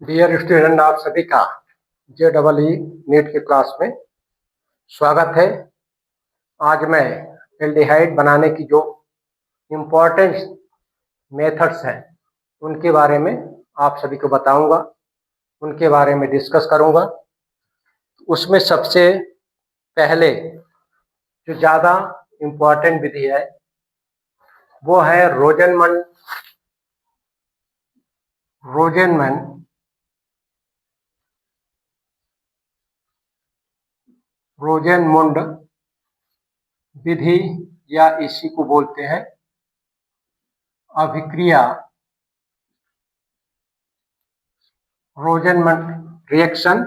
Dear student, आप सभी का JEE नीट के क्लास में स्वागत है। आज मैं एल्डिहाइड बनाने की जो इम्पोर्टेंट मेथड्स हैं उनके बारे में आप सभी को बताऊंगा, उनके बारे में डिस्कस करूंगा। उसमें सबसे पहले जो ज़्यादा इम्पोर्टेंट विधि है वो है रोजेनमुंड विधि, या इसी को बोलते हैं अभिक्रिया रोजेनमुंड रिएक्शन।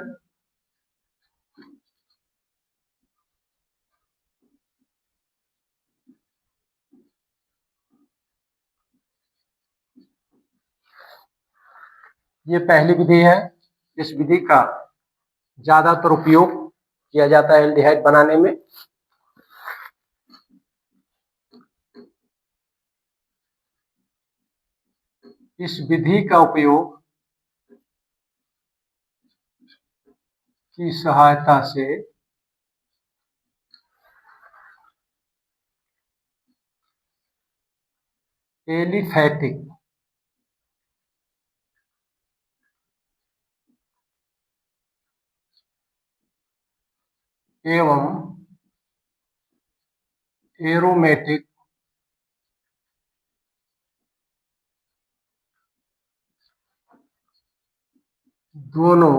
ये पहली विधि है। इस विधि का ज्यादातर उपयोग किया जाता है एल्डिहाइड बनाने में। इस विधि का उपयोग की सहायता से एलिफैटिक एवं एरोमेटिक दोनों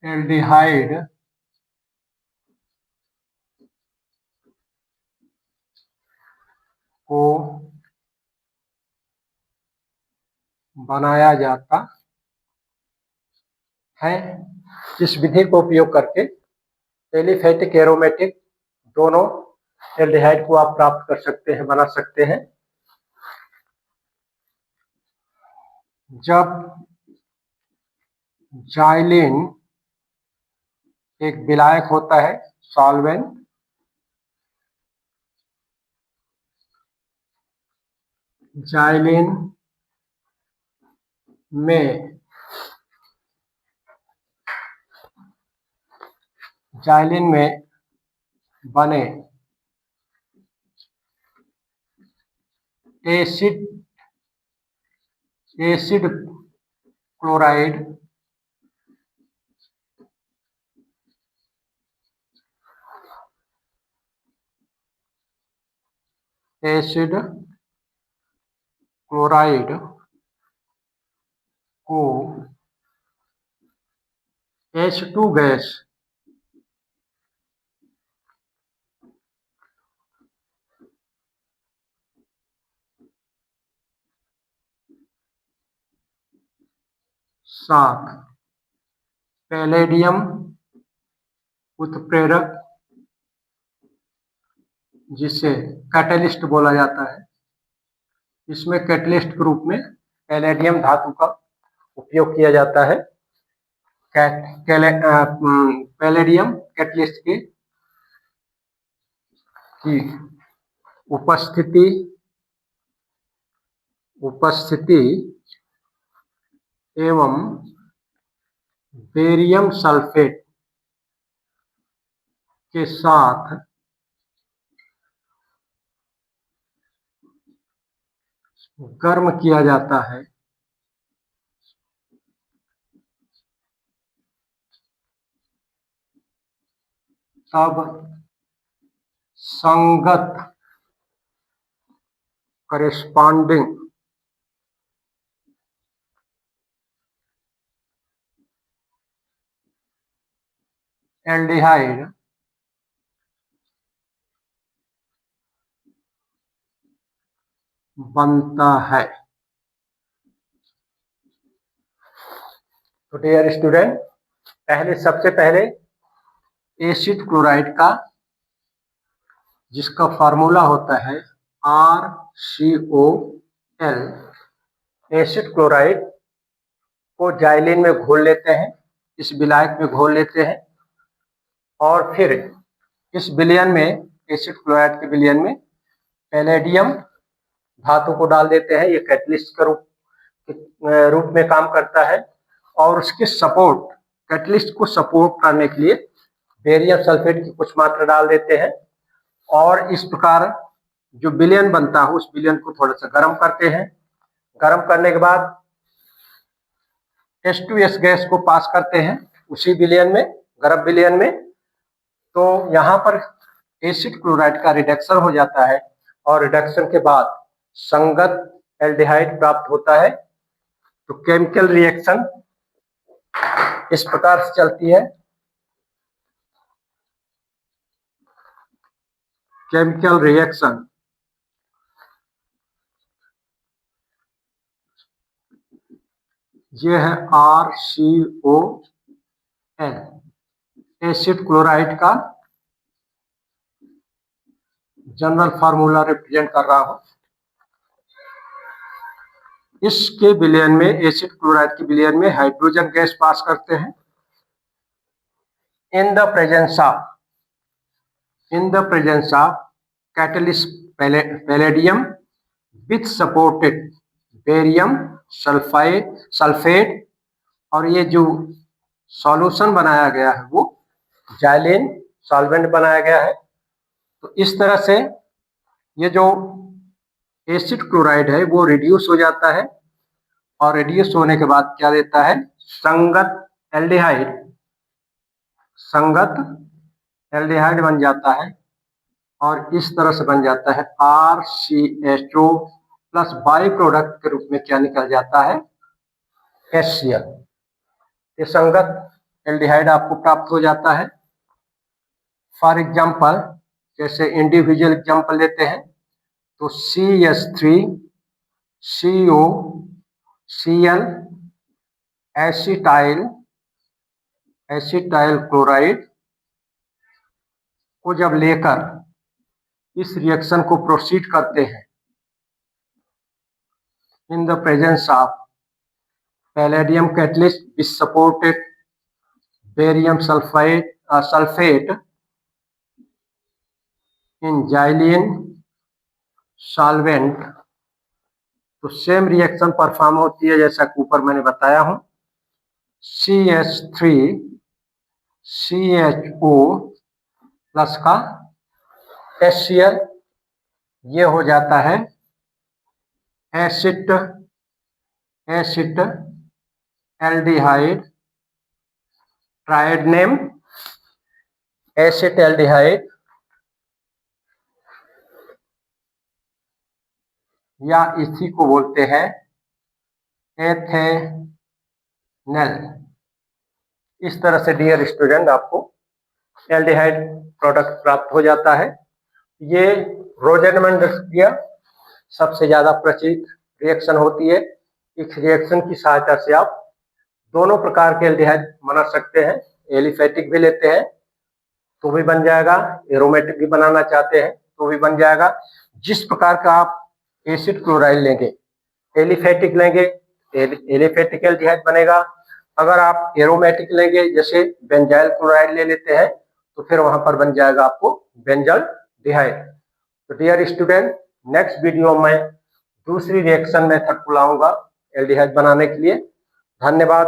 एल्डिहाइड को बनाया जाता है। इस विधि को उपयोग करके एलिफैटिक एरोमेटिक दोनों एल्डिहाइड को आप प्राप्त कर सकते हैं, बना सकते हैं। जब जाइलिन एक विलायक होता है, सॉल्वेंट, जाइलिन में बने एसिड क्लोराइड को H2 गैस साथ पैलेडियम उत्प्रेरक, जिसे कैटलिस्ट बोला जाता है, इसमें कैटलिस्ट के रूप में पैलेडियम धातु का उपयोग किया जाता है। पैलेडियम कैटलिस्ट की उपस्थिति एवं बेरियम सल्फेट के साथ गर्म किया जाता है, तब संगत करेस्पॉन्डिंग एल्डिहाइड बनता है। तो डियर स्टूडेंट, सबसे पहले एसिड क्लोराइड का, जिसका फार्मूला होता है RCOL, एसिड क्लोराइड को जाइलिन में घोल लेते हैं, इस विलायक में घोल लेते हैं, और फिर इस विलयन में एसिड क्लोराइड के विलयन में पैलेडियम धातु को डाल देते हैं। ये कैटलिस्ट के रूप में काम करता है और उसके सपोर्ट कैटलिस्ट को सपोर्ट करने के लिए बेरियम सल्फेट की कुछ मात्रा डाल देते हैं और इस प्रकार जो विलयन बनता है उस विलयन को थोड़ा सा गर्म करते हैं। गर्म करने के बाद H2S गैस को पास करते हैं उसी विलयन में, गर्म विलयन में। तो यहाँ पर एसिड क्लोराइड का रिडक्शन हो जाता है और रिडक्शन के बाद संगत एल्डिहाइड प्राप्त होता है। तो केमिकल रिएक्शन इस प्रकार से चलती है। केमिकल रिएक्शन ये है RCOL, एसिड क्लोराइड का जनरल फार्मूला रिप्रेजेंट कर रहा हूं। इसके विलयन में, एसिड क्लोराइड के विलयन में हाइड्रोजन गैस पास करते हैं। In the presence of catalyst palladium with supported barium sulphate और ये जो सॉल्यूशन बनाया गया है वो जाइलिन सॉल्वेंट बनाया गया है। तो इस तरह से ये जो एसिड क्लोराइड है वो रिड्यूस हो जाता है और रिड्यूस होने के बाद क्या देता है, संगत एल्डिहाइड बन जाता है और इस तरह से बन जाता है RCHO प्लस बाई प्रोडक्ट के रूप में क्या निकल जाता है, HCl। ये संगत एल्डिहाइड आपको प्राप्त हो जाता है। फॉर एग्जाम्पल जैसे इंडिविजुअल एग्जाम्पल लेते हैं तो CH3COCl एसिटाइल क्लोराइड को जब लेकर इस रिएक्शन को प्रोसीड करते हैं in the presence of palladium catalyst which supported barium sulphate in xylene solvent, तो सेम रिएक्शन परफॉर्म होती है जैसा कि ऊपर मैंने बताया हूं। CH3CHO प्लस का HCl ये हो जाता है acid aldehyde, tried name acid aldehyde या इसी को बोलते हैं एथेनल। इस तरह से डियर स्टूडेंट आपको एल्डिहाइड प्रोडक्ट प्राप्त हो जाता है। ये रोज़ेनमैन क्रिया सबसे ज्यादा प्रचलित रिएक्शन होती है। इस रिएक्शन की सहायता से आप दोनों प्रकार के एल्डिहाइड बना सकते हैं। एलिफेटिक भी लेते हैं तो भी बन जाएगा, एरोमेटिक भी बनाना चाहते हैं तो भी बन जाएगा। जिस प्रकार का आप एसिड क्लोराइड लेंगे, एलिफेटिक लेंगे, एलिफेटिक एल्डिहाइड बनेगा। अगर आप एरोमेटिक लेंगे जैसे बेंजाइल क्लोराइड ले लेते हैं तो फिर वहां पर बन जाएगा आपको बेंजल डिहाइड। तो डियर स्टूडेंट, नेक्स्ट वीडियो में दूसरी रिएक्शन मेथड को लाऊंगा एल्डिहाइड बनाने के लिए। धन्यवाद।